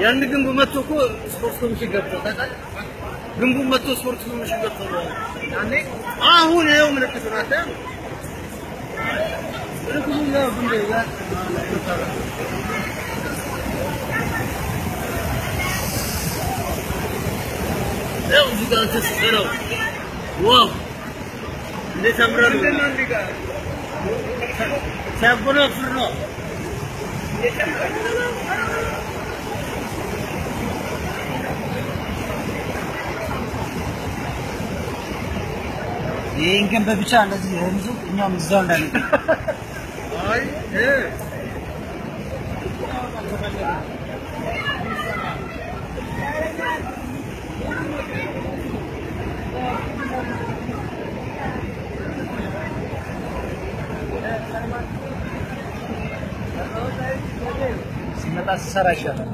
ያን ግንቡ መጥቶ እኮ ስፖርት ኮሚሽን ገብቶ ታውቃለህ ግንቡ መጥቶ ስፖርት ኮሚሽን ገብቶ ያኔ አሁን ይኸው ምልክት ናት ምልክቱ ነው ግንቡ ያ ያው እዚህ ጋር ተሰራው ዋው እንዴት አምራሉ ሲያጎናፍር ነው ይሄን በብቻ እንደዚህ ህንዙ እኛም እዛው እንዳለ አይ ሲመጣ ሲሰራ ይሻላል